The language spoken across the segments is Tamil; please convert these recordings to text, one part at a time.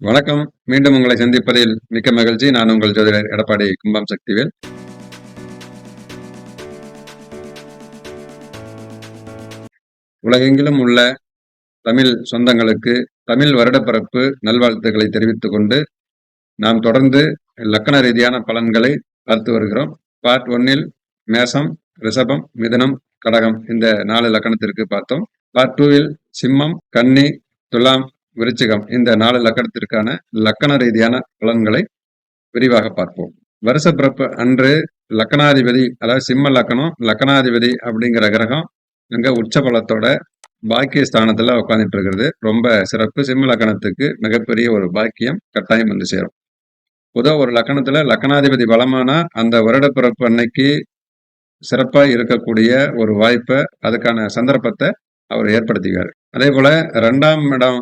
வணக்கம். மீண்டும் உங்களை சந்திப்பதில் மிக்க மகிழ்ச்சி. நான் உங்கள் ஜோதிடர் எடப்பாடி கும்பம் சக்திவேல். உலகெங்கிலும் உள்ள தமிழ் சொந்தங்களுக்கு தமிழ் வருடப்பிறப்பு நல்வாழ்த்துக்களை தெரிவித்துக் கொண்டு நாம் தொடர்ந்து லக்கண ரீதியான பலன்களை பார்த்து வருகிறோம். பார்ட் 1 மேசம், ரிஷபம், மிதுனம், கடகம் இந்த 4 லக்கணத்திற்கு பார்த்தோம். பார்ட் 2 சிம்மம், கன்னி, துலாம், விருச்சிகம் இந்த 4 லக்கணத்திற்கான லக்கண ரீதியான பலன்களை விரிவாக பார்ப்போம். வருஷ பிறப்பு அன்று லக்கணாதிபதி, அதாவது சிம்ம லக்கணம், லக்கணாதிபதி அப்படிங்கிற கிரகம் அங்க உச்ச பலத்தோட பாக்கிய ஸ்தானத்துல உட்காந்துட்டு இருக்கிறது ரொம்ப சிறப்பு. சிம்ம லக்கணத்துக்கு மிகப்பெரிய ஒரு பாக்கியம் கட்டாயம் வந்து சேரும். பொதுவாக ஒரு லக்கணத்துல லக்கணாதிபதி பலமானா அந்த வருட பிறப்பு அன்னைக்கு சிறப்பா இருக்கக்கூடிய ஒரு வாய்ப்பை, அதுக்கான சந்தர்ப்பத்தை அவர் ஏற்படுத்திக்காரு. அதே போல ரெண்டாம் இடம்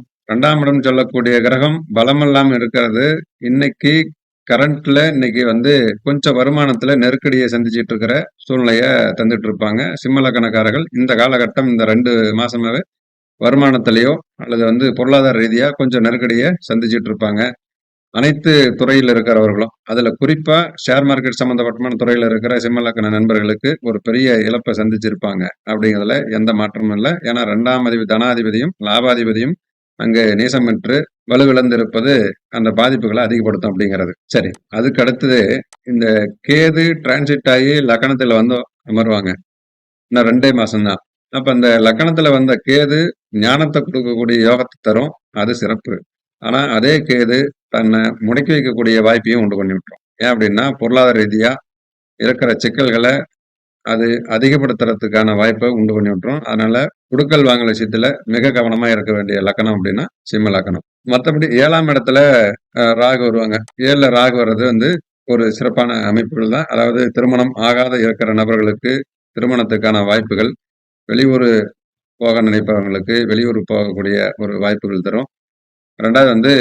சொல்லக்கூடிய கிரகம் பலமில்லாம இருக்கிறது இன்னைக்கு கரண்ட்ல இன்னைக்கு வந்து கொஞ்சம் வருமானத்துல நெருக்கடியை சந்திச்சுட்டு இருக்கிற சூழ்நிலைய தந்துட்டு இருப்பாங்க சிம்மலக்கணக்காரர்கள். இந்த காலகட்டம் இந்த 2 மாசமாவே வருமானத்திலேயோ அல்லது வந்து பொருளாதார ரீதியா கொஞ்சம் நெருக்கடியை சந்திச்சுட்டு இருப்பாங்க. அனைத்து துறையில் இருக்கிறவர்களும், அதுல குறிப்பா ஷேர் மார்க்கெட் சம்பந்தப்பட்டமான துறையில இருக்கிற சிம்மலக்கண நண்பர்களுக்கு ஒரு பெரிய இழப்பை சந்திச்சிருப்பாங்க அப்படிங்கிறதுல எந்த மாற்றமும் இல்லை. ஏன்னா 2ஆம் அதிபதி தனாதிபதியும் லாபாதிபதியும் அங்கு நீசம் பெற்று வலுவிழந்திருப்பது அந்த பாதிப்புகளை அதிகப்படுத்தும் அப்படிங்கிறது. சரி, அதுக்கு அடுத்தது இந்த கேது டிரான்சிட் ஆகி லக்கணத்துல வந்து அமர்வாங்க. இன்னும் 2 மாசம்தான். அப்ப அந்த லக்கணத்துல வந்த கேது ஞானத்தை கொடுக்கக்கூடிய யோகத்தை தரும், அது சிறப்பு. ஆனா அதே கேது தன்னை முடக்கி வைக்கக்கூடிய வாய்ப்பையும் உண்டு பண்ணி விட்டுரும். ஏன் அப்படின்னா பொருளாதார ரீதியா இருக்கிற சிக்கல்களை அது அதிகப்படுத்துறதுக்கான வாய்ப்பை உண்டு பண்ணி விட்டுரும். அதனால குடுக்கல் வாங்கல் விஷயத்துல மிக கவனமா இருக்க வேண்டிய லக்கணம் அப்படின்னா சிம்ம லக்கணம். மற்றபடி 7ஆம் இடத்துல ராகு வருவாங்க. 7ல ராகு வர்றது வந்து ஒரு சிறப்பான அமைப்புகள் தான். அதாவது திருமணம் ஆகாத இருக்கிற நபர்களுக்கு திருமணத்துக்கான வாய்ப்புகள், வெளியூர் போக நினைப்பவங்களுக்கு வெளியூர் போகக்கூடிய ஒரு வாய்ப்புகள் தரும். 2வது வந்து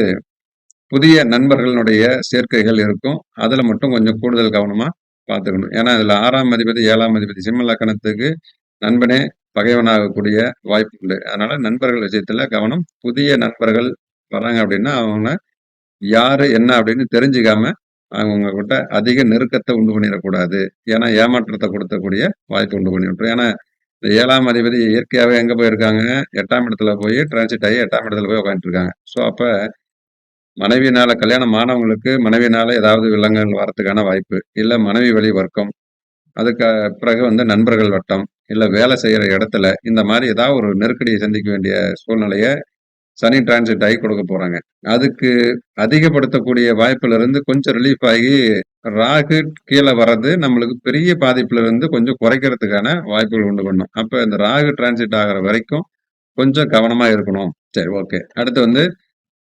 புதிய நண்பர்களுடைய சேர்க்கைகள் இருக்கும். அதுல மட்டும் கொஞ்சம் கூடுதல் கவனமா பார்த்துக்கணும். ஏன்னா இதுல 6ஆம் அதிபதி 7ஆம் அதிபதி சிம்ம லக்கணத்துக்கு நண்பனே பகைவனாகக்கூடிய வாய்ப்பு உண்டு. அதனால நண்பர்கள் விஷயத்துல கவனம். புதிய நண்பர்கள் வராங்க அப்படின்னா அவங்க யாரு என்ன அப்படின்னு தெரிஞ்சுக்காம அவங்க கிட்ட அதிக நெருக்கத்தை உண்டு பண்ணிடக்கூடாது. ஏன்னா ஏமாற்றத்தை கொடுத்தக்கூடிய வாய்ப்பு உண்டு பண்ணி விட்டுரும். ஏன்னா இந்த 7ஆம் அதிபதி இயற்கையாவே எங்க போயிருக்காங்க, 8ஆம் இடத்துல போய் டிரான்சிட் ஆகி 8ஆம் இடத்துல போய் உட்காந்துட்டு இருக்காங்க. ஸோ அப்ப மனைவியினால கல்யாணம் ஆனவங்களுக்கு மனைவியினால ஏதாவது வில்லங்கங்கள் வரத்துக்கான வாய்ப்பு, இல்ல மனைவி வழி வர்க்கம், அதுக்கு பிறகு வந்து நண்பர்கள் வட்டம், இல்ல வேலை செய்யற இடத்துல இந்த மாதிரி ஏதாவது ஒரு நெருக்கடியை சந்திக்க வேண்டிய சூழ்நிலைய சனி டிரான்சிட் ஆகி கொடுக்க போறாங்க. அதுக்கு அதிகப்படுத்தக்கூடிய வாய்ப்புல இருந்து கொஞ்சம் ரிலீஃப் ஆகி ராகு கீழே வர்றது நம்மளுக்கு பெரிய பாதிப்புல இருந்து கொஞ்சம் குறைக்கிறதுக்கான வாய்ப்புகள் உண்டு பண்ணும். அப்ப இந்த ராகு டிரான்சிட் ஆகிற வரைக்கும் கொஞ்சம் கவனமா இருக்கணும். சரி, ஓகே. அடுத்து வந்து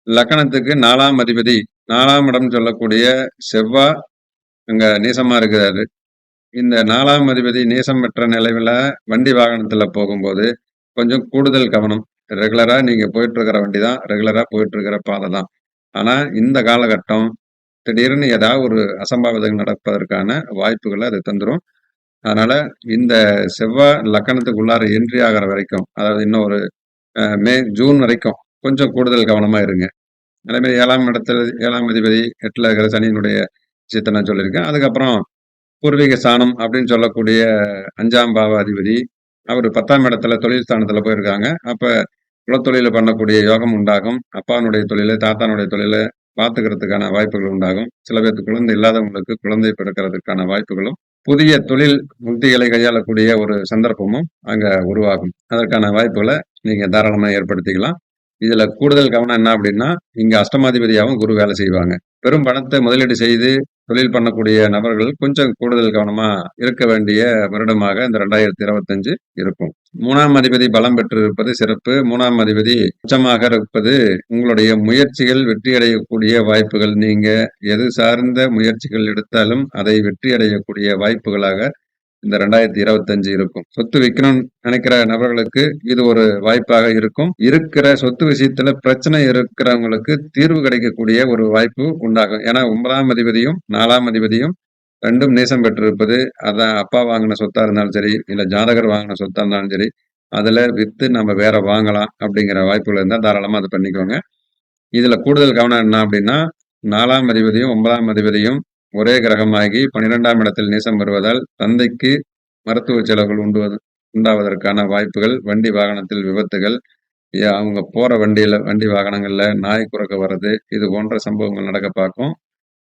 லக்கணத்துக்கு 4ஆம் அதிபதி, 4ஆம் இடம் சொல்லக்கூடிய செவ்வாய் அங்க நீசமா இருக்கிறாரு. இந்த 4ஆம் அதிபதி நீசம் பெற்ற நிலையில வண்டி வாகனத்துல போகும்போது கொஞ்சம் கூடுதல் கவனம். ரெகுலரா நீங்க போயிட்டு இருக்கிற வண்டி தான், ரெகுலரா போயிட்டு இருக்கிற பாதை தான். ஆனா இந்த காலகட்டம் திடீர்னு ஏதாவது ஒரு அசம்பாவிதம் நடப்பதற்கான வாய்ப்புகளை அது தந்துரும். அதனால இந்த செவ்வாய் லக்கணத்துக்குள்ளார என்ட்ரி ஆகிற வரைக்கும், அதாவது இன்னும் ஒரு ஜூன் வரைக்கும் கொஞ்சம் கூடுதல் கவனமா இருங்க. அதே மாதிரி 7ஆம் இடத்துல 7ஆம் அதிபதி 8ல இருக்கிற சனியினுடைய விஷயத்தை நான் சொல்லியிருக்கேன். அதுக்கப்புறம் பூர்வீக ஸ்தானம் அப்படின்னு சொல்லக்கூடிய 5ஆம் பாவ அதிபதி அவர் 10ஆம் இடத்துல தொழில் ஸ்தானத்துல போயிருக்காங்க. அப்ப குலத்தொழில பண்ணக்கூடிய யோகம் உண்டாகும். அப்பானுடைய தொழிலை, தாத்தானுடைய தொழிலை பார்த்துக்கிறதுக்கான வாய்ப்புகள் உண்டாகும். சில பேருக்கு குழந்தை இல்லாதவங்களுக்கு குழந்தை பிறக்கிறதுக்கான வாய்ப்புகளும், புதிய தொழில் உத்திகளை கையாளக்கூடிய ஒரு சந்தர்ப்பமும் அங்க உருவாகும். அதற்கான வாய்ப்புகளை நீங்க தாராளமா ஏற்படுத்திக்கலாம். இதுல கூடுதல் கவனம் என்ன அப்படின்னா, இங்க அஷ்டமாதிபதியாவும் குரு வேலை செய்வாங்க. பெரும் பணத்தை முதலீடு செய்து தொழில் பண்ணக்கூடிய நபர்கள் கொஞ்சம் கூடுதல் கவனமா இருக்க வேண்டிய வருடமாக இந்த 2025 இருக்கும். 3ஆம் அதிபதி பலம் பெற்று இருப்பது சிறப்பு. 3ஆம் அதிபதி உச்சமாக இருப்பது உங்களுடைய முயற்சிகள் வெற்றியடையக்கூடிய வாய்ப்புகள். நீங்க எது சார்ந்த முயற்சிகள் எடுத்தாலும் அதை வெற்றியடையக்கூடிய வாய்ப்புகளாக இந்த 2025 இருக்கும். சொத்து விற்கணும்னு நினைக்கிற நபர்களுக்கு இது ஒரு வாய்ப்பாக இருக்கும். இருக்கிற சொத்து விஷயத்துல பிரச்சனை இருக்கிறவங்களுக்கு தீர்வு கிடைக்கக்கூடிய ஒரு வாய்ப்பு உண்டாகும். ஏன்னா 9ஆம் அதிபதியும் 4ஆம் அதிபதியும் 2ம் நேசம் பெற்றிருப்பது, அதான் அப்பா வாங்கின சொத்தா இருந்தாலும் சரி, இல்ல ஜாதகர் வாங்கின சொத்தா இருந்தாலும் சரி, அதுல வித்து நம்ம வேற வாங்கலாம் அப்படிங்கிற வாய்ப்புகள் இருந்தா தாராளமா அதை பண்ணிக்கோங்க. இதுல கூடுதல் கவனம் என்ன அப்படின்னா 4ஆம் அதிபதியும் 9ஆம் அதிபதியும் ஒரே கிரகமாகி 12ஆம் இடத்தில் நேசம் வருவதால் தந்தைக்கு மருத்துவ செலவுகள் உண்டாவதற்கான வாய்ப்புகள், வண்டி வாகனத்தில் விபத்துகள், அவங்க போற வண்டி வாகனங்கள்ல நாய் குறுக்க வர்றது, இது போன்ற சம்பவங்கள் நடக்க பார்க்கும்.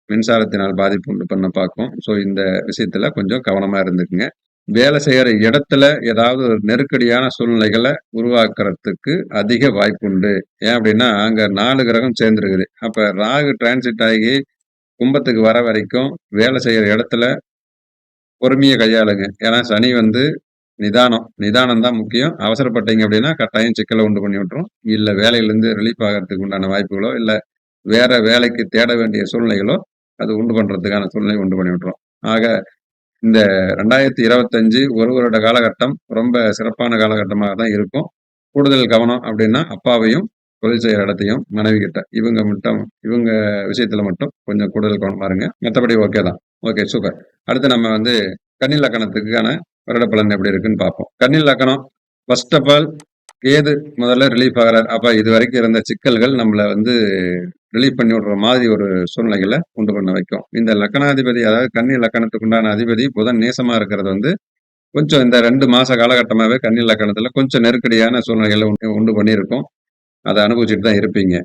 மின்சாரத்தினால் பாதிப்பு உண்டு பண்ண பார்க்கும். ஸோ இந்த விஷயத்துல கொஞ்சம் கவனமா இருந்துக்குங்க. வேலை செய்யற இடத்துல ஏதாவது ஒரு நெருக்கடியான சூழ்நிலைகளை உருவாக்குறதுக்கு அதிக வாய்ப்புண்டு. ஏன் அப்படின்னா அங்க 4 கிரகம் சேர்ந்துருக்குது. அப்ப ராகு டிரான்சிட் ஆகி கும்பத்துக்கு வர வரைக்கும் வேலை செய்யற இடத்துல பொறுமைய கையாளுங்க. ஏன்னா சனி வந்து நிதானம் தான் முக்கியம். அவசரப்பட்டீங்க அப்படின்னா கட்டாயம் சிக்கல உண்டு பண்ணி விட்டுரும். இல்ல வேலையிலிருந்து ரிலீஃப் ஆகறதுக்கு உண்டான வாய்ப்புகளோ, இல்ல வேற வேலைக்கு தேட வேண்டிய சூழ்நிலைகளோ அது உண்டு பண்றதுக்கான சூழ்நிலை உண்டு பண்ணி விட்டுரும். ஆக இந்த 2025 ஒரு வருட காலகட்டம் ரொம்ப சிறப்பான காலகட்டமாக தான் இருக்கும். கூடுதல் கவனம் அப்படின்னா அப்பாவையும், தொழில் செய்யற இடத்தையும், மனைவி கிட்ட இவங்க விஷயத்துல மட்டும் கொஞ்சம் கூடுதல் கவனமா இருங்க. மத்தபடி ஓகே தான். Okay super. அடுத்து நம்ம வந்து கன்னி லக்கணத்துக்கான வருட பலன் எப்படி இருக்குன்னு பார்ப்போம். கன்னி லக்கணம் ஃபர்ஸ்ட் ஆஃப் ஆல் கேது முதல்ல ரிலீஃப் ஆகுறார். அப்ப இதுவரைக்கும் இருந்த சிக்கல்கள் நம்மள வந்து ரிலீஃப் பண்ணி விடுற மாதிரி ஒரு சூழ்நிலைகளை உண்டு பண்ண வைக்கும். இந்த லக்கணாதிபதி அதாவது கன்னி லக்கணத்துக்கு உண்டான அதிபதி புதன் நேசமா இருக்கிறது வந்து கொஞ்சம் இந்த 2 மாச காலகட்டமாவே கன்னி லக்கணத்துல கொஞ்சம் நெருக்கடியான சூழ்நிலைகளை உண்டு பண்ணியிருக்கும். அதை அனுபவிச்சுட்டு தான் இருப்பீங்க.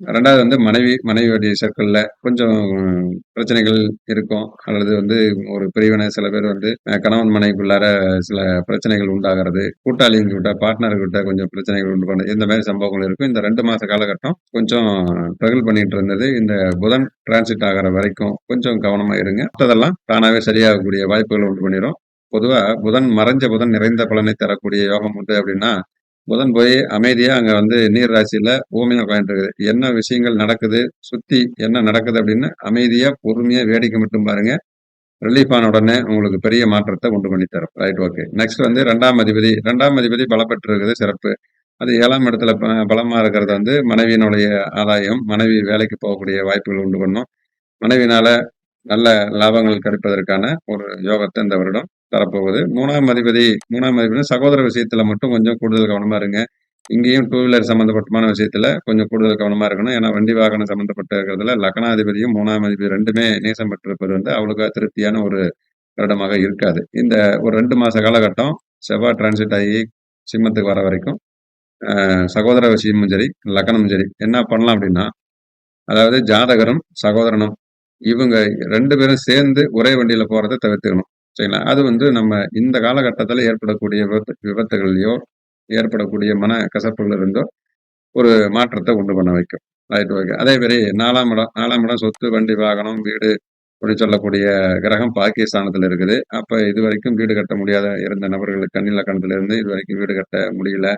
2வது வந்து மனைவி வழி சர்க்கிள்ல கொஞ்சம் பிரச்சனைகள் இருக்கும். அல்லது வந்து ஒரு பிரிவினை சில பேர் வந்து கணவன் மனைவிக்குள்ளார சில பிரச்சனைகள் உண்டாகிறது. கூட்டாளிங்க கிட்ட, பார்ட்னர் கிட்ட கொஞ்சம் பிரச்சனைகள் உண்டு பண்ணது. இந்த மாதிரி சம்பவங்கள் இருக்கும். இந்த 2 மாச காலகட்டம் கொஞ்சம் ஸ்ட்ரகிள் பண்ணிட்டு இருந்தது. இந்த புதன் டிரான்சிட் ஆகிற வரைக்கும் கொஞ்சம் கவனமா இருங்க. மற்றதெல்லாம் தானாவே சரியாகக்கூடிய வாய்ப்புகள் உண்டு பண்ணிடும். பொதுவா மறைஞ்ச புதன் நிறைந்த பலனை தரக்கூடிய யோகம் உண்டு அப்படின்னா புதன் போய் அமைதியா அங்க வந்து நீர் ராசியில பூமியில உட்காந்துருக்குது. என்ன விஷயங்கள் நடக்குது, சுத்தி என்ன நடக்குது அப்படின்னு அமைதியா, பொறுமையா வேடிக்கை மட்டும் பாருங்க. ரிலீஃப் ஆன உடனே உங்களுக்கு பெரிய மாற்றத்தை உண்டு பண்ணி தரும். Right okay. நெக்ஸ்ட் வந்து 2ஆம் அதிபதி பலப்பட்டு இருக்குது சிறப்பு. அது 7ஆம் இடத்துல பலமா இருக்கிறது வந்து மனைவியினுடைய ஆதாயம், மனைவி வேலைக்கு போகக்கூடிய வாய்ப்புகள் உண்டு பண்ணும். மனைவினால நல்ல லாபங்கள் கிடைப்பதற்கான ஒரு யோகத்தை இந்த வருடம் தரப்போகுது. 3ஆம் அதிபதி சகோதர விஷயத்துல மட்டும் கொஞ்சம் கூடுதல் கவனமா இருங்க. இங்கேயும் டூ வீலர் சம்பந்தப்பட்டமான விஷயத்துல கொஞ்சம் கூடுதல் கவனமா இருக்கணும். ஏன்னா வண்டி வாகனம் சம்பந்தப்பட்ட இருக்கிறதுல லக்னாதிபதியும் 3ஆம் அதிபதி 2மே நேசம் பெற்றிருப்பது வந்து அவ்வளோக்கா திருப்தியான ஒரு வருடமாக இருக்காது. இந்த ஒரு 2 மாச காலகட்டம் செவ்வாய் டிரான்சிட் ஆகி சிம்மத்துக்கு வர வரைக்கும் சகோதர விஷயமும் சரி, லக்னமும் சரி என்ன பண்ணலாம் அப்படின்னா, அதாவது ஜாதகரும், சகோதரனும் இவங்க 2 பேரும் சேர்ந்து ஒரே வண்டியில போறத தவிர்த்துக்கணும். சரிங்களா? அது வந்து நம்ம இந்த காலகட்டத்தில ஏற்படக்கூடிய விபத்துகள்லயோ, ஏற்படக்கூடிய மன கசப்புல இருந்தோ ஒரு மாற்றத்த உண்டு பண்ண வைக்கும். Right okay. அதே மாரி 4ஆம் இடம் சொத்து, வண்டி, வாகனம், வீடு அப்படி சொல்லக்கூடிய கிரகம் பாக்கியஸ்தானத்துல இருக்குது. அப்ப இதுவரைக்கும் வீடு கட்ட முடியாத இருந்த நபர்களுக்கு கன்னி லக்னத்துல இருந்து இதுவரைக்கும் வீடு கட்ட முடியல.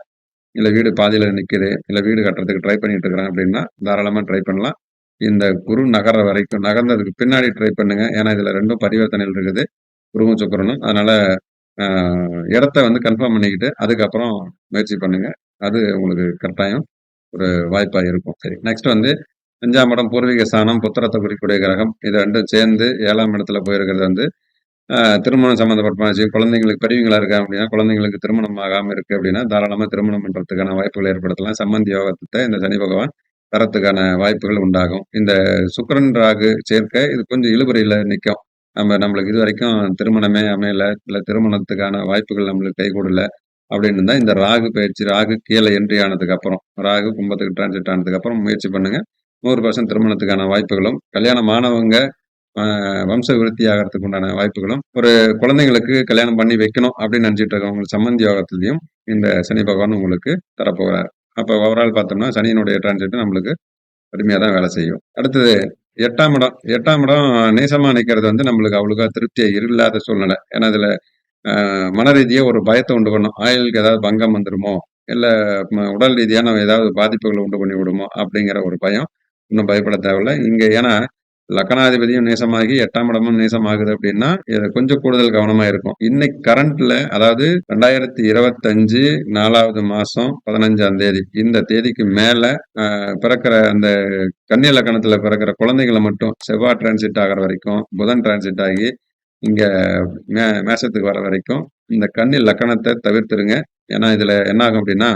இல்ல வீடு பாதியில நிக்குது. இல்ல வீடு கட்டுறதுக்கு ட்ரை பண்ணிட்டு இருக்கிறேன் அப்படின்னா, தாராளமா ட்ரை பண்ணலாம். இந்த குரு நகர்ற வரைக்கும் நகர்ந்ததுக்கு பின்னாடி ட்ரை பண்ணுங்க. ஏன்னா இதுல 2ம் பரிவர்த்தனைகள் இருக்குது. குருவும், சுக்கிரனும். அதனால அ இடத்த வந்து கன்ஃபார்ம் பண்ணிக்கிட்டு, அதுக்கப்புறம் முயற்சி பண்ணுங்க. அது உங்களுக்கு கட்டாயம் ஒரு வாய்ப்பா இருக்கும். சரி. நெக்ஸ்ட் வந்து 5ஆம் இடம் பூர்வீக ஸ்தானம், புத்திரத்த குறிக்கக்கூடிய கிரகம். இது 2ம் சேர்ந்து 7ஆம் இடத்துல போயிருக்கிறது வந்து திருமணம் சம்மந்தப்பட்ட விஷயம். குழந்தைங்களுக்கு பெரியவங்களா இருக்காங்க அப்படின்னா, குழந்தைங்களுக்கு திருமணம் ஆகாம இருக்கு அப்படின்னா, தாராளமா திருமணம் பண்றதுக்கான வாய்ப்புகள் ஏற்படுத்தலாம். சம்மந்தி யோகத்த இந்த சனி பகவான் தரத்துக்கான வாய்ப்புகள் உண்டாகும். இந்த சுக்கிரன், ராகு சேர்க்கை இது கொஞ்சம் இழுபறியில நிக்கும். நம்மளுக்கு இதுவரைக்கும் திருமணமே அமையல, இல்ல திருமணத்துக்கான வாய்ப்புகள் நம்மளுக்கு கைகூடல அப்படின்னு இருந்தா, இந்த ராகு பயிற்சி, ராகு கீழ என்ட்ரி ஆனதுக்கு அப்புறம், ராகு கும்பத்துக்கு டிரான்சிட் ஆனதுக்கு அப்புறம் முயற்சி பண்ணுங்க. 100% திருமணத்துக்கான வாய்ப்புகளும், கல்யாணமானவங்க வம்ச விருத்தி ஆகறதுக்கு உண்டான வாய்ப்புகளும், ஒரு குழந்தைங்களுக்கு கல்யாணம் பண்ணி வைக்கணும் அப்படின்னு நினைச்சிட்டு இருக்கவங்களுக்கு சம்மந்தி யோகத்திலயும் இந்த சனி பகவான் உங்களுக்கு தரப்போகிறார். அப்ப ஓவரால் பார்த்தோம்னா சனியினுடைய டிரான்சிட் நம்மளுக்கு கடுமையா தான் வேலை செய்யும். அடுத்தது 8ஆம் இடம் நேசமா நிக்கிறது வந்து நம்மளுக்கு அவ்வளோக்கா திருப்தியா இல்லாத சூழ்நிலை. ஏன்னா இதுல மன ரீதியா ஒரு பயத்த உண்டு பண்ணும். ஆயுளுக்கு ஏதாவது பங்கம் வந்துருமோ? இல்ல உடல் ரீதியான ஏதாவது பாதிப்புகள உண்டு பண்ணி விடுமோ? அப்படிங்கிற ஒரு பயம். இன்னும் பயப்பட தேவையில்ல. இங்க ஏன்னா லக்னாதிபதியும் நேசமாகி 8ஆம் இடமும் நேசமாகுது அப்படின்னா, இது கொஞ்சம் கூடுதல் கவனமா இருக்கும். இன்னைக்கு கரண்ட்ல அதாவது 2025 4வது மாசம் 15ஆம் தேதி. இந்த தேதிக்கு மேல பிறக்கிற அந்த கன்னியா லக்னத்துல பிறக்கிற குழந்தைகள மட்டும் செவ்வாய் டிரான்சிட் ஆகுற வரைக்கும், புதன் டிரான்சிட் ஆகி இங்க மேஷத்துக்கு வர வரைக்கும் இந்த கன்னி லக்கணத்த தவிர்த்துருங்க. ஏன்னா இதுல என்ன ஆகும் அப்படின்னா,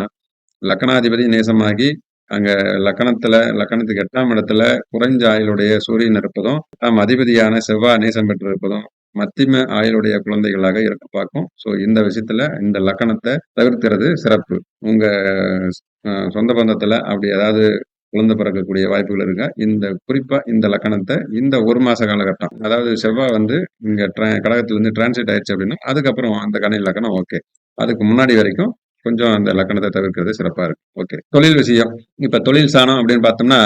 லக்னாதிபதி நேசமாகி அங்க லக்கணத்துக்கு 8ஆம் இடத்துல குறைஞ்ச ஆயுளுடைய சூரியன் இருப்பதும், 8ஆம் அதிபதியான செவ்வாய் நீசம் பெற்றிருப்பதும், மத்தியம ஆயுளுடைய குழந்தைகளாக இருக்க பார்க்கும். ஸோ இந்த விஷயத்துல இந்த லக்கணத்த தவிர்க்கிறது சிறப்பு. உங்க சொந்த பந்தத்துல அப்படி ஏதாவது குழந்தை பிறக்கக்கூடிய வாய்ப்புகள் இருக்கா? குறிப்பா இந்த லக்கணத்த இந்த 1 மாச காலகட்டம், அதாவது செவ்வாய் வந்து இங்க கடகத்திலிருந்து டிரான்சிட் ஆயிருச்சு அப்படின்னா, அதுக்கப்புறம் அந்த கன்னி லக்கணம் ஓகே. அதுக்கு முன்னாடி வரைக்கும் கொஞ்சம் அந்த லக்கணத்த தவிர்க்கிறது சிறப்பா இருக்கும். ஓகே. தொழில் விஷயம். இப்ப தொழில் ஸ்தானம் அப்படின்னு பார்த்தோம்னா,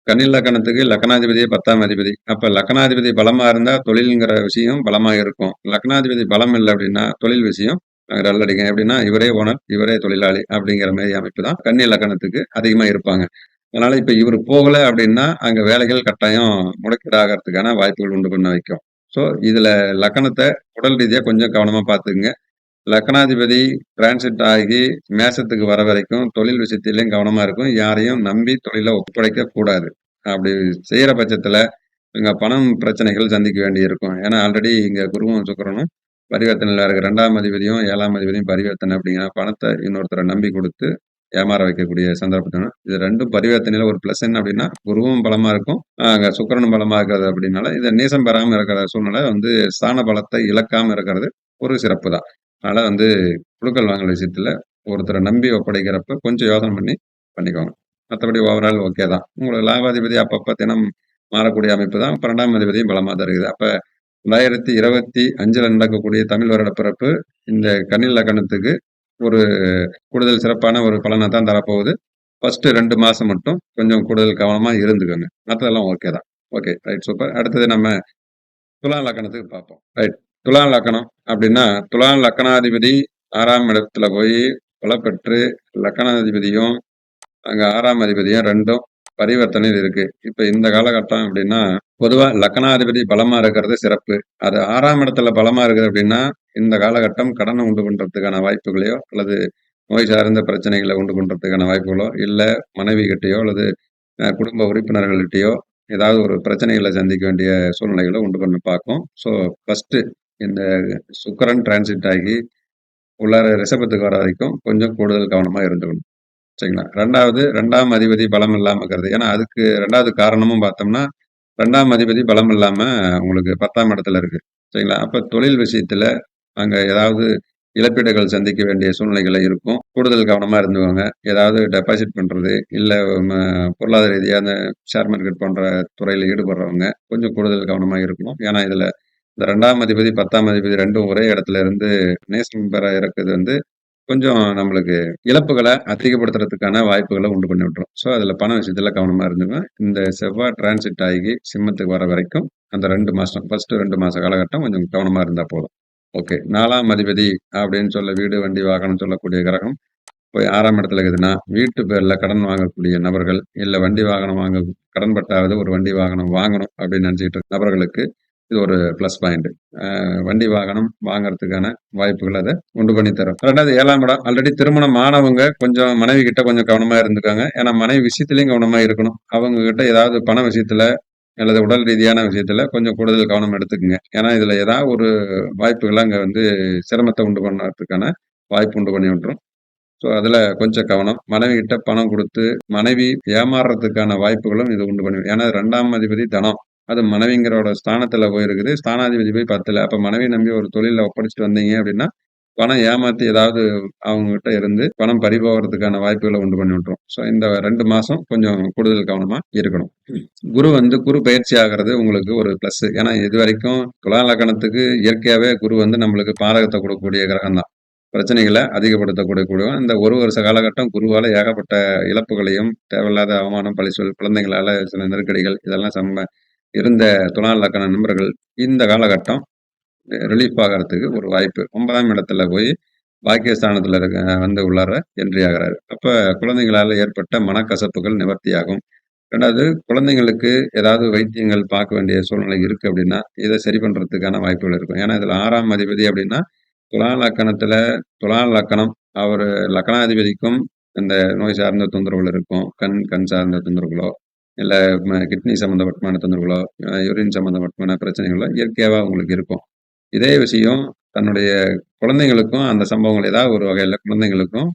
கன்னி லக்கணத்துக்கு லக்னாதிபதியே 10ஆம் அதிபதி. அப்ப லக்னாதிபதி பலமா இருந்தா தொழில்ங்கிற விஷயம் பலமா இருக்கும். லக்னாதிபதி பலம் இல்ல அப்படின்னா, தொழில் விஷயம் டல் அடிக்கும். எப்படின்னா, இவரே ஓனர், இவரே தொழிலாளி அப்படிங்கிற மாரி அமைப்பு தான் கன்னி லக்கணத்துக்கு அதிகமா இருப்பாங்க. அதனால இப்ப இவரு போகல அப்படின்னா, அங்க வேலைகள் கட்டாயம் முடக்கீடு ஆகறதுக்கான வாய்ப்புகள் உண்டு பண்ண வைக்கும். ஸோ, இதுல லக்கணத்த உடல் ரீதியா கொஞ்சம் கவனமா பார்த்துக்கங்க. லக்னாதிபதி டிரான்சிட் ஆகி மேசத்துக்கு வர வரைக்கும் தொழில் விஷயத்திலயும் கவனமா இருக்கும். யாரையும் நம்பி தொழில ஒப்படைக்க கூடாது. அப்படி செய்யற பட்சத்துல இங்க பணம் பிரச்சனைகள் சந்திக்க வேண்டியிருக்கும். ஏன்னா ஆல்ரெடி இங்க குருவும், சுக்கிரனும் பரிவர்த்தனையில இருக்கு. 2ஆம் அதிபதியும், 7ஆம் அதிபதியும் பரிவர்த்தனை அப்படிங்கிற பணத்த இன்னொருத்தர நம்பி குடுத்து ஏமாற வைக்கக்கூடிய சந்தர்ப்பத்தின இது 2ம் பரிவர்த்தனையில ஒரு பிளஸ் என்ன அப்படின்னா, குருவும் பலமா இருக்கும். அங்க சுக்கிரனும் பலமா இருக்கிறது அப்படின்னால, இத நீசம் பெறாம இருக்கிற சூழ்நிலை வந்து ஸ்தான பலத்தை இழக்காம இருக்கிறது ஒரு சிறப்பு தான். அதனால வந்து குடுக்கல் வாங்கல் விஷயத்துல ஒருத்தர நம்பி ஒப்படைக்கிறப்ப கொஞ்சம் யோசனை பண்ணி பண்ணிக்கோங்க. மத்தபடி ஓவரால் ஓகே தான். உங்களுக்கு லாபாதிபதி அப்பப்ப தினம் மாறக்கூடிய அமைப்பு தான். 12ஆம் அதிபதியும் பலமா தான் இருக்குது. அப்ப 2025ல நடக்கக்கூடிய தமிழ் வருட பிறப்பு இந்த கன்னி லக்னத்துக்கு ஒரு கூடுதல் சிறப்பான ஒரு பலன தான் தரப்போகுது. ஃபர்ஸ்ட் 2 மாசம் மட்டும் கொஞ்சம் கூடுதல் கவனமா இருந்துக்கங்க. மத்ததெல்லாம் ஓகே தான். ஓகே. Right super. அடுத்தது நம்ம துலா லக்கணத்துக்கு பார்ப்போம். ரைட். துலா லக்கணம் அப்படின்னா, துலா லக்கணாதிபதி 6ஆம் இடத்துல போய் பலப்பெற்று லக்கணாதிபதியும், அங்க 6ஆம் அதிபதியும் 2ம் பரிவர்த்தனையில் இருக்கு. இப்ப இந்த காலகட்டம் அப்படின்னா, பொதுவா லக்கணாதிபதி பலமா இருக்கிறது சிறப்பு. அது 6ஆம் இடத்துல பலமா இருக்குது அப்படின்னா, இந்த காலகட்டம் கடன உண்டு பண்றதுக்கான வாய்ப்புகளையோ, அல்லது நோய் சார்ந்த பிரச்சனைகள உண்டு பண்றதுக்கான வாய்ப்புகளோ, இல்ல மனைவி கிட்டயோ அல்லது குடும்ப உறுப்பினர்கள்ட்டயோ ஏதாவது ஒரு பிரச்சனைகள சந்திக்க வேண்டிய சூழ்நிலைகள உண்டு பண்ண பார்க்கும். ஸோ ஃபர்ஸ்ட்டு இந்த சுக்கிரன் டிரான்சிட் ஆகி உள்ளார ரிஷபத்துக்கு வர வரைக்கும் கொஞ்சம் கூடுதல் கவனமா இருந்துக்கணும். சரிங்களா? 2ஆம் அதிபதி பலம் இல்லாம இருக்கிறது. ஏன்னா அதுக்கு 2வது காரணமும் பார்த்தோம்னா, 2ஆம் அதிபதி பலம் இல்லாம உங்களுக்கு 10ஆம் இடத்துல இருக்கு. சரிங்களா? அப்ப தொழில் விஷயத்துல அங்க ஏதாவது இழப்பீடுகள் சந்திக்க வேண்டிய சூழ்நிலைகள் இருக்கும். கூடுதல் கவனமா இருந்துக்கோங்க. ஏதாவது டெபாசிட் பண்றது, இல்ல ம பொருளாதார ரீதியா அந்த ஷேர் மார்க்கெட் போன்ற துறையில ஈடுபடுறவங்க கொஞ்சம் கூடுதல் கவனமா இருக்கணும். ஏன்னா இதுல இந்த 2ஆம் அதிபதி, 10ஆம் அதிபதி 2ம் ஒரே இடத்துல இருந்து நேசம் பெற இருக்கிறது வந்து கொஞ்சம் நம்மளுக்கு இழப்புகள அதிகப்படுத்துறதுக்கான வாய்ப்புகள உண்டு பண்ணி விட்டுரும். ஸோ, அதுல பண விஷயத்துல கவனமா இருந்துங்க. இந்த செவ்வாய் டிரான்சிட் ஆகி சிம்மத்துக்கு வர வரைக்கும் அந்த 2 மாசம், ஃபர்ஸ்ட் 2 மாச காலகட்டம் கொஞ்சம் கவனமா இருந்தா போதும். ஓகே. 4ஆம் அதிபதி அப்படின்னு வீடு, வண்டி, வாகனம் சொல்லக்கூடிய கிரகம் போய் 6ஆம் இடத்துல இருக்குதுன்னா, வீட்டு பேர்ல கடன் வாங்கக்கூடிய நபர்கள், இல்ல வண்டி வாகனம் கடன் பட்டாவது ஒரு வண்டி வாகனம் வாங்கணும் அப்படின்னு நினைச்சுட்டு இருக்க நபர்களுக்கு இது ஒரு பிளஸ் பாயிண்ட். வண்டி வாகனம் வாங்குறதுக்கான வாய்ப்புகள் அத உண்டு பண்ணி தரும். 2வது 7ஆம் இடம் ஆல்ரெடி திருமணம் ஆனவங்க கொஞ்சம் மனைவி கிட்ட கொஞ்சம் கவனமா இருந்துக்காங்க. ஏன்னா மனைவி விஷயத்திலயும் கவனமா இருக்கணும். அவங்க கிட்ட ஏதாவது பண விஷயத்துல அல்லது உடல் ரீதியான விஷயத்துல கொஞ்சம் கூடுதல் கவனம் எடுத்துக்கங்க. ஏன்னா இதுல ஏதாவது ஒரு வாய்ப்புகள் அங்க வந்து சிரமத்த உண்டு பண்ணறதுக்கான வாய்ப்பு உண்டு பண்ணி விட்டுரும். ஸோ, அதுல கொஞ்சம் கவனம். மனைவிகிட்ட பணம் குடுத்து, மனைவி ஏமாறுறதுக்கான வாய்ப்புகளும் இது உண்டு பண்ணி ஏன்னா 2ஆம் அதிபதி தனம். அது மனைவிங்கிறோட ஸ்தானத்துல போயிருக்குது. ஸ்தானாதிபதி போய் 10ல. அப்ப மனைவிய நம்பி ஒரு தொழில ஒப்படைச்சுட்டு வந்தீங்க அப்படின்னா, பணம் ஏமாத்தி ஏதாவது அவங்ககிட்ட இருந்து பணம் பறி போகறதுக்கான வாய்ப்புகள உண்டு பண்ணி விட்டுரும். ஸோ, இந்த 2 மாசம் கொஞ்சம் கூடுதல் கவனமா இருக்கணும். குரு பயிற்சி ஆகுறது உங்களுக்கு ஒரு பிளஸ். ஏன்னா இதுவரைக்கும் துலா லக்னத்துக்கு இயற்கையாவே குரு வந்து நம்மளுக்கு பாதகத்த குடுக்கக்கூடிய கிரகம் தான். பிரச்சனைகள அதிகப்படுத்தக்கூடிய இந்த 1 வருஷ காலகட்டம் குருவால ஏகப்பட்ட இழப்புகளையும், தேவையில்லாத அவமானம், பழிச்சொல், குழந்தைங்களால சில நெருக்கடிகள் இதெல்லாம் இருந்த துலா லக்ன நண்பர்கள் இந்த காலகட்டம் ரிலீஃப் ஆகறதுக்கு ஒரு வாய்ப்பு. 9ஆம் இடத்துல போய் பாக்கியஸ்தானத்துல வந்து உள்ளார என்ட்ரி ஆகுறாரு. அப்ப குழந்தைங்களால ஏற்பட்ட மனக்கசப்புகள் நிவர்த்தியாகும். 2வது குழந்தைங்களுக்கு ஏதாவது வைத்தியங்கள் பார்க்க வேண்டிய சூழ்நிலை இருக்கு அப்படின்னா, இத சரி பண்றதுக்கான வாய்ப்புகள் இருக்கும். ஏன்னா இதுல 6ஆம் அதிபதி அப்படின்னா, துலா லக்கணத்துல துலா லக்கணம் அவரு லக்கணாதிபதிக்கும் இந்த நோய் சார்ந்த தொந்தரவுகள் இருக்கும். கண் சார்ந்த தொந்தரவுகளோ, இல்ல கிட்னி சம்மந்தப்பட்டமான தொந்தரவுகளோ, யூரின் சம்மந்தப்பட்டமான பிரச்சனைகளோ இயற்கையாவா உங்களுக்கு இருக்கும். இதே விஷயம் தன்னுடைய குழந்தைங்களுக்கும் அந்த சம்பவங்கள் ஏதாவது ஒரு வகையில குழந்தைங்களுக்கும்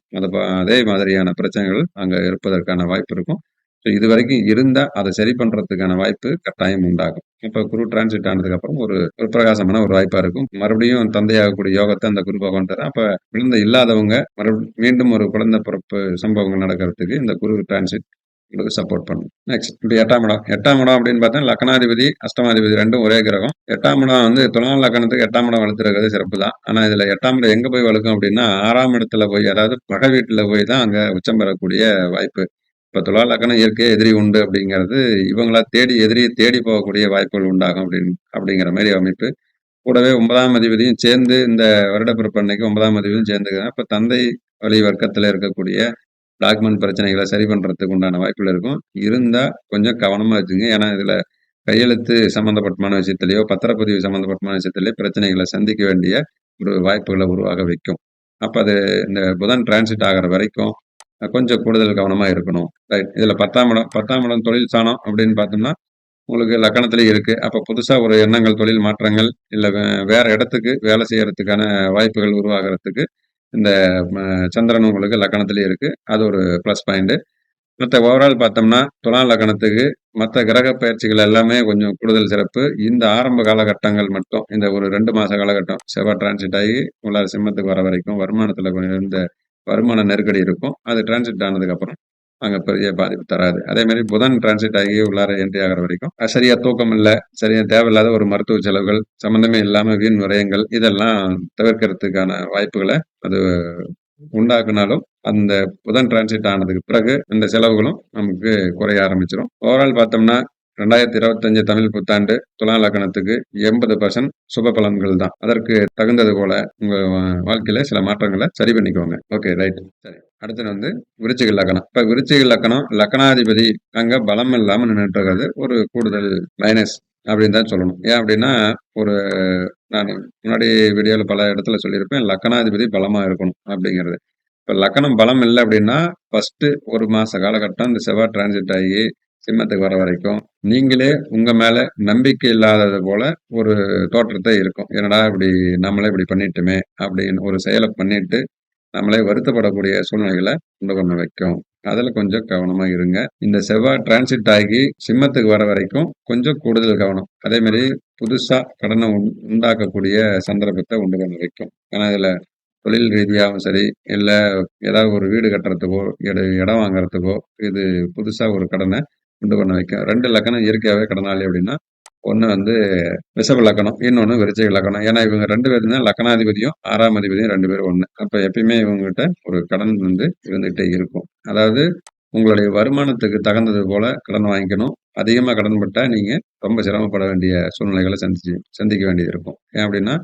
அதே மாதிரியான பிரச்சனைகள் அங்க இருப்பதற்கான வாய்ப்பு இருக்கும். ஸோ இதுவரைக்கும் இருந்தா அதை சரி பண்றதுக்கான வாய்ப்பு கட்டாயம் உண்டாகும். இப்ப குரு டிரான்சிட் ஆனதுக்கு அப்புறம் ஒரு ஒரு பிரகாசமான ஒரு வாய்ப்பா இருக்கும். மறுபடியும் தந்தையாகக்கூடிய யோகத்தை அந்த குரு பகவான் தரும். அப்ப குழந்தை இல்லாதவங்க மீண்டும் ஒரு குழந்தை பிறப்பு சம்பவங்கள் நடக்கிறதுக்கு இந்த குரு டிரான்சிட் உங்களுக்கு சப்போர்ட் பண்ணும். நெக்ஸ்ட் இப்ப 8ஆம் இடம். 8ஆம் இடம் அப்படின்னு பார்த்தா லக்னாதிபதி, அஷ்டமாதிபதி 2ம் ஒரே கிரகம். 8ஆம் இடம் வந்து துலாம் லக்னத்துக்கு 8ஆம் இடம் வலுத்திருக்கிறது சிறப்பு தான். ஆனா இதுல 8ஆம் இடம் எங்க போய் வலுக்கும் அப்படின்னா 6ஆம் இடத்துல போய், அதாவது பகை வீட்டுல போய் தான் அங்க உச்சம் பெறக்கூடிய வாய்ப்பு. இப்ப துலா லக்னம் இயற்கையே எதிரி உண்டு அப்படிங்கிறது இவங்களா தேடி எதிரியை தேடி போகக்கூடிய வாய்ப்புகள் உண்டாகும் அப்படிங்கிற மாதிரி அமைப்பு. கூடவே 9ஆம் அதிபதியும் சேர்ந்து இந்த வருடப்பிறப்பு அன்னைக்கு 9ஆம் அதிபதியும் சேர்ந்துக்கிறாங்க. இப்ப தந்தை வழி வர்க்கத்துல இருக்கக்கூடிய டாக்குமெண்ட் பிரச்சனைகளை சரி பண்றதுக்கு உண்டான வாய்ப்புகள் இருக்கும். இருந்தா கொஞ்சம் கவனமா வச்சுங்க. ஏன்னா இதுல கையெழுத்து சம்பந்தப்பட்டமான விஷயத்திலயோ, பத்திரப்பதிவு சம்பந்தப்பட்டமான விஷயத்திலயோ பிரச்சனைகளை சந்திக்க வேண்டிய ஒரு வாய்ப்புகளை உருவாக வைக்கும். அப்ப அது இந்த புதன் டிரான்சிட் ஆகுற வரைக்கும் கொஞ்சம் கூடுதல் கவனமா இருக்கணும். ரைட். இதுல 10ஆம் இடம் தொழில் ஸ்தானம் அப்படின்னு பார்த்தோம்னா, உங்களுக்கு லக்னத்திலே இருக்கு. அப்ப புதுசா ஒரு எண்ணங்கள், தொழில் மாற்றங்கள், இல்ல வேற இடத்துக்கு வேலை செய்யறதுக்கான வாய்ப்புகள் உருவாகுறதுக்கு இந்த ம சந்திரன் உங்களுக்கு லக்னத்திலே இருக்கு. அது ஒரு பிளஸ் பாயிண்ட். மத்த ஓவரால் பார்த்தோம்னா, துலா லக்னத்துக்கு மத்த கிரக பெயர்ச்சிகள் எல்லாமே கொஞ்சம் கூடுதல் சிறப்பு. இந்த ஆரம்ப காலகட்டங்கள் மட்டும், இந்த ஒரு 2 மாச காலகட்டம் செவ்வாய் டிரான்சிட் ஆகி உள்ளார சிம்மத்துக்கு வர வரைக்கும் வருமானத்துல கொஞ்சம் இருந்த வருமான நெருக்கடி இருக்கும். அது டிரான்சிட் ஆனதுக்கப்புறம் அங்க பெரிய பாதிப்பு தராது. அதே மாரி புதன் டிரான்சிட் ஆகி உள்ளார என்ட்ரி ஆகுற வரைக்கும் சரியா தூக்கம் இல்ல, சரியா தேவையில்லாத ஒரு மருத்துவ செலவுகள், சம்மந்தமே இல்லாம வீண் விரயங்கள் இதெல்லாம் தவிர்க்கிறதுக்கான வாய்ப்புகள அது உண்டாக்குனாலும், அந்த புதன் டிரான்சிட் ஆனதுக்கு பிறகு இந்த செலவுகளும் நமக்கு குறைய ஆரம்பிச்சிரும். ஓவரால் பார்த்தோம்னா 2025 தமிழ் புத்தாண்டு துலா லக்னத்துக்கு 80% சுப பலன்கள் தான். அதற்கு தகுந்தது போல உங்க வாழ்க்கையில சில மாற்றங்கள சரி பண்ணிக்கோங்க. Okay, right. சரி. அடுத்தது வந்து விருச்சிக லக்னம். இப்ப விருச்சிக லக்னம் லக்னாதிபதி அங்க பலம் இல்லாம நின்னுட்டு இருக்கிறது ஒரு கூடுதல் மைனஸ் அப்படின்னு தான் சொல்லணும். ஏன் அப்படின்னா, ஒரு நான் முன்னாடி வீடியோல பல இடத்துல சொல்லியிருப்பேன். லக்னாதிபதி பலமா இருக்கணும் அப்படிங்கிறது. இப்ப லக்னம் பலம் இல்ல அப்படின்னா, ஃபர்ஸ்ட் 1 மாச காலகட்டம் இந்த செவ்வாய் டிரான்சிட் ஆகி சிம்மத்துக்கு வர வரைக்கும், நீங்களே உங்க மேல நம்பிக்கை இல்லாதது போல ஒரு தோற்றத்த இருக்கும். என்னடா இப்படி நம்மளே இப்படி பண்ணிட்டோமே அப்படின்னு ஒரு செயல பண்ணிட்டு, நம்மளே வருத்தப்படக்கூடிய சூழ்நிலைகள உண்டு பண்ண வைக்கும். அதுல கொஞ்சம் கவனமா இருங்க. இந்த செவ்வாய் டிரான்சிட் ஆகி சிம்மத்துக்கு வர வரைக்கும் கொஞ்சம் கூடுதல் கவனம். அதே மாரி புதுசா கடன உண்டாக்கக்கூடிய சந்தர்ப்பத்த உண்டு பண்ண வைக்கும். ஏன்னா இதுல தொழில் ரீதியாவும் சரி, இல்ல ஏதாவது ஒரு வீடு கட்டுறதுக்கோ, இடம் வாங்குறதுக்கோ, இது புதுசா ஒரு கடன உண்டு பண்ண வைக்கும். 2 லக்கணம் இயற்கையாவே கடனாளி அப்படின்னா, ஒண்ணு வந்து ரிஷப லக்கணம், இன்னொன்னு விருச்சிக லக்கணம். ஏன்னா இவங்க 2 பேரும் தான் லக்னாதிபதியும், 6ஆம் அதிபதியும் 2 பேரும் ஒண்ணு. அப்ப எப்பயுமே இவங்ககிட்ட ஒரு கடன் வந்து இருந்துகிட்டே இருக்கும். அதாவது உங்களுடைய வருமானத்துக்கு தகுந்தது போல கடன் வாங்கிக்கணும். அதிகமா கடன் பட்டா நீங்க ரொம்ப சிரமப்பட வேண்டிய சூழ்நிலைகள சந்திக்க வேண்டியது இருக்கும். ஏன் அப்படின்னா,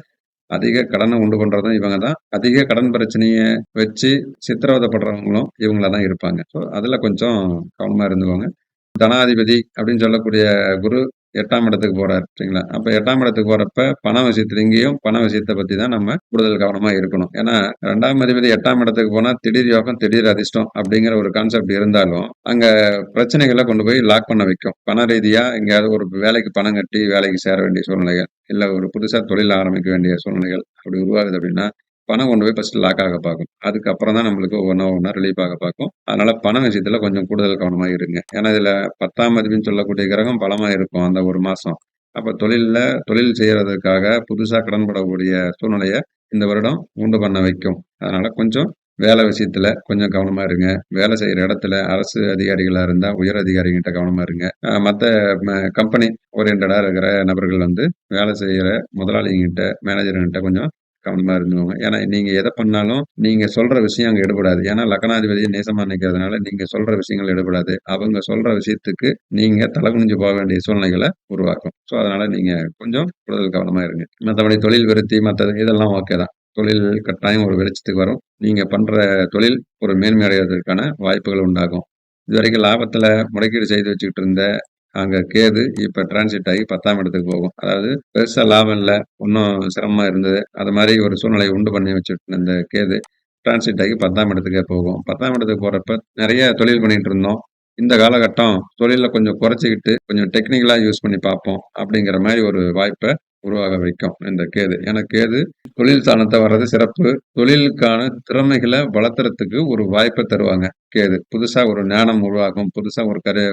அதிக கடன உண்டு பண்றதும் இவங்க தான். அதிக கடன் பிரச்சனைய வச்சு சித்திரவதைப்படுறவங்களும் இவங்களா தான் இருப்பாங்க. ஸோ, அதுல கொஞ்சம் கவனமா இருந்துக்கோங்க. தனாதிபதி அப்படின்னு சொல்லக்கூடிய குரு 8ஆம் இடத்துக்கு போறாரு. சரிங்களா? அப்ப 8ஆம் இடத்துக்கு போறப்ப பண விஷயத்துல இங்கேயும் பண விஷயத்த பத்தி தான் நம்ம கூடுதல் கவனமா இருக்கணும். ஏன்னா 2ஆம் அதிபதி 8ஆம் இடத்துக்கு போனா திடீர் யோகம், திடீர் அதிர்ஷ்டம் அப்படிங்கிற ஒரு கான்செப்ட் இருந்தாலும், அங்க பிரச்சனைகள கொண்டு போய் லாக் பண்ண வைக்கும். பண ரீதியா எங்கேயாவது ஒரு வேலைக்கு பணம் கட்டி வேலைக்கு சேர வேண்டிய சூழ்நிலைகள், இல்ல ஒரு புதுசா தொழில் ஆரம்பிக்க வேண்டிய சூழ்நிலைகள் அப்படி உருவாகுது அப்படின்னா, பணம் கொண்டு போய் ஃபர்ஸ்ட் லாக் ஆக பார்க்கும். அதுக்கப்புறம் தான் நம்மளுக்கு ஒவ்வொன்னா ரிலீஃப் ஆக பார்க்கும். அதனால பண விஷயத்துல கொஞ்சம் கூடுதல் கவனமா இருங்க. ஏன்னா இதுல 10ஆம் அதிபதின்னு சொல்லக்கூடிய கிரகம் பலமா இருக்கும் அந்த 1 மாசம். அப்ப தொழில் செய்யறதுக்காக புதுசா கடன்படக்கூடிய சூழ்நிலைய இந்த வருடம் உண்டு பண்ண வைக்கும். அதனால கொஞ்சம் வேலை விஷயத்துல கொஞ்சம் கவனமா இருங்க. வேலை செய்யற இடத்துல அரசு அதிகாரிகளா இருந்தா உயர் அதிகாரிகிட்ட கவனமா இருங்க. மத்த கம்பெனி ஓரியன்டடா இருக்கிற நபர்கள் வந்து வேலை செய்யற முதலாளிகிட்ட, மேனேஜர்கிட்ட கொஞ்சம் கவனமா இருந்துக்கோங்க. ஏன்னா நீங்க எத பண்ணாலும் நீங்க சொல்ற விஷயம் அங்க எடுபடாது. ஏன்னா லக்னாதிபதி நேசமா நிக்கிறதுனால நீங்க சொல்ற விஷயங்கள் எடுபடாது. அவங்க சொல்ற விஷயத்துக்கு நீங்க தலகுனிஞ்சு போக வேண்டிய சூழ்நிலைகள உருவாக்கும். ஸோ அதனால நீங்க கொஞ்சம் கூடுதல் கவனமா இருங்க. மத்தபடி தொழில் விருத்தி மத்தது இதெல்லாம் ஓகே தான். தொழில் கட்டாயம் ஒரு வெளிச்சத்துக்கு வரும். நீங்க பண்ற தொழில் ஒரு மேன்மை அடைவதற்கான வாய்ப்புகள் உண்டாகும். இதுவரைக்கும் லாபத்துல முறைகேடு செய்து வச்சுக்கிட்டு இருந்த அங்க கேது இப்ப டிரான்சிட் ஆகி 10ஆம் இடத்துக்கு போகும். அதாவது பெருசா லாபம் இல்ல. இன்னும் சிரமமா இருந்தது. அது மாரி ஒரு சூழ்நிலைய உண்டு பண்ணி வச்சுட்டு இந்த கேது டிரான்சிட் ஆகி 10ஆம் இடத்துக்கே போகும். 10ஆம் இடத்துக்கு போறப்ப நெறைய தொழில் பண்ணிட்டு இருந்தோம். இந்த காலகட்டம் தொழில்ல கொஞ்சம் குறைச்சுக்கிட்டு, கொஞ்சம் டெக்னிக்கலா யூஸ் பண்ணி பார்ப்போம். அப்படிங்கிற மாரி ஒரு வாய்ப்ப உருவாக வைக்கும் இந்த கேது. ஏன்னா கேது தொழில் ஸ்தானத்த வர்றது சிறப்பு. தொழிலுக்கான திறமைகள வளர்த்துறதுக்கு ஒரு வாய்ப்ப தருவாங்க கேது. புதுசா ஒரு ஞானம் உருவாகும். புதுசா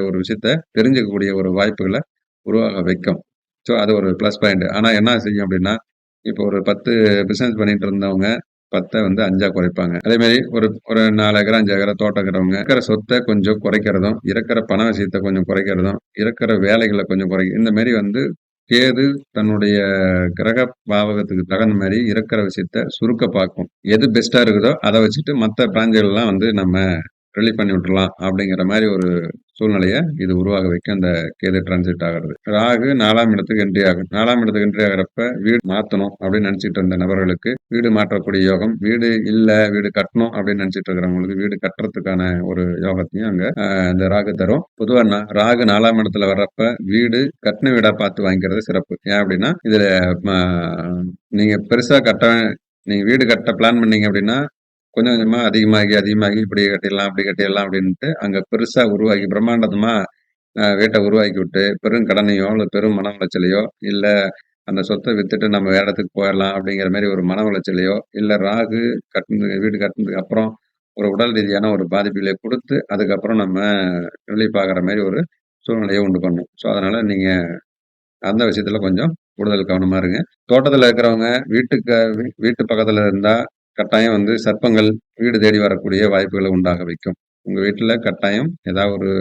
ஒரு விஷயத்த தெரிஞ்சுக்கக்கூடிய ஒரு வாய்ப்புகள உருவாக வைக்கும். ஸோ அது ஒரு ப்ளஸ் பாயிண்ட். ஆனா என்ன செய்யும் அப்டின்னா, இப்போ ஒரு 10 பிசினஸ் பண்ணிட்டு இருந்தவங்க 10 வந்து 5ஆ குறைப்பாங்க. அதே மாரி ஒரு ஒரு 4 ஏக்கர், 5 ஏக்கர் தோட்டம் இருக்கிறவங்க, இருக்கிற சொத்த கொஞ்சம் குறைக்கிறதும், இருக்கிற பண விஷயத்த கொஞ்சம் குறைக்கிறதும், இருக்கிற வேலைகள கொஞ்சம் இந்த மாரி வந்து கேது தன்னுடைய கிரக பாவகத்துக்கு தகுந்த மாரி இருக்கிற விஷயத்த சுருக்க பார்க்கும். எது பெஸ்ட்டா இருக்குதோ, அத வச்சுட்டு மத்த பிரான்ச்கள்லாம் வந்து நம்ம ரிலீவ் பண்ணி விட்டுறலாம் அப்படிங்கிற மாரி ஒரு சூழ்நிலைய இது உருவாக வைக்கும் இந்த கேது டிரான்சிட் ஆகுறது. ராகு 4ஆம் இடத்துக்கு என்ட்ரி ஆகும். 4ஆம் இடத்துக்கு என்ட்ரி ஆகுறப்ப வீடு மாத்தணும் அப்படின்னு நினைச்சிட்டு இருந்த நபர்களுக்கு வீடு மாற்றக்கூடிய யோகம், வீடு இல்ல வீடு கட்டணும் அப்படின்னு நினைச்சிட்டு இருக்கிறவங்களுக்கு வீடு கட்டுறதுக்கான ஒரு யோகத்தையும் அங்க இந்த ராகு தரும். பொதுவா ராகு 4ஆம் இடத்துல வர்றப்ப வீடு கட்டின வீடா பார்த்து வாங்கிக்கிறது சிறப்பு. ஏன் அப்படின்னா இதுல ம, நீங்க பெருசா நீங்க வீடு கட்ட பிளான் பண்ணீங்க அப்படின்னா கொஞ்சம் கொஞ்சமா அதிகமாகி, அதிகமாகி இப்படி கட்டிடலாம், அப்படி கட்டிடலாம் அப்படின்ட்டு அங்க பெருசா உருவாகி பிரம்மாண்டமா வீட்ட உருவாக்கி விட்டு, பெரும் கடனையோ, இல்ல பெரும் மன உளைச்சலையோ, இல்ல அந்த சொத்த வித்துட்டு நம்ம வேற இடத்துக்கு போயிரலாம் அப்படிங்கிற மாரி ஒரு மன உளைச்சலையோ, இல்ல ராகு வீடு கட்டுனதுக்கு அப்புறம் ஒரு உடல் ரீதியான ஒரு பாதிப்புகளை குடுத்து, அதுக்கப்புறம் நம்ம ரிலீஃப் ஆகுற மாரி ஒரு சூழ்நிலைய உண்டு பண்ணும். ஸோ, அதனால நீங்க அந்த விஷயத்துல கொஞ்சம் கூடுதல் கவனமா இருங்க. தோட்டத்துல இருக்கிறவங்க வீட்டு பக்கத்துல இருந்தா கட்டாயம் வந்து சர்ப்பங்கள் வீடு தேடி வரக்கூடிய வாய்ப்புகள உண்டாக வைக்கும். உங்க வீட்ல கட்டாயம் ஏதாவது ஒரு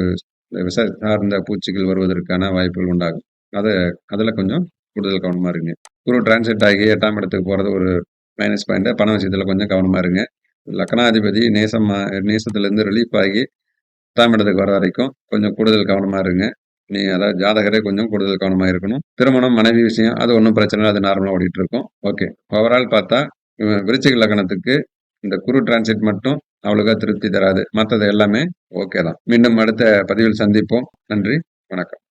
விஷ சார்ந்த பூச்சிகள் வருவதற்கான வாய்ப்புகள் உண்டாகும். அத அதுல கொஞ்சம் கூடுதல் கவனமா இருங்க. குரு டிரான்சிட் ஆகி 8ஆம் இடத்துக்கு போறது ஒரு மைனஸ் பாயிண்ட். பண விஷயத்துல கொஞ்சம் கவனமா இருங்க. லக்னாதிபதி நேசத்திலிருந்து ரிலீஃப் ஆகி 10ஆம் இடத்துக்கு வர வரைக்கும் கொஞ்சம் கூடுதல் கவனமா இருங்க. அதாவது ஜாதகரே கொஞ்சம் கூடுதல் கவனமா இருக்கணும். திருமணம், மனைவி விஷயம் அது ஒண்ணும் பிரச்சனை இல்ல. அது நார்மலா ஓடிட்டு இருக்கும். ஓகே. ஓவரால் பார்த்தா விருச்சிக லக்னத்துக்கு இந்த குரு டிரான்சிட் மட்டும் அவ்வளவா திருப்தி தராது. மத்தது எல்லாமே ஓகே தான். மீண்டும் அடுத்த பதிவில் சந்திப்போம். நன்றி. வணக்கம்.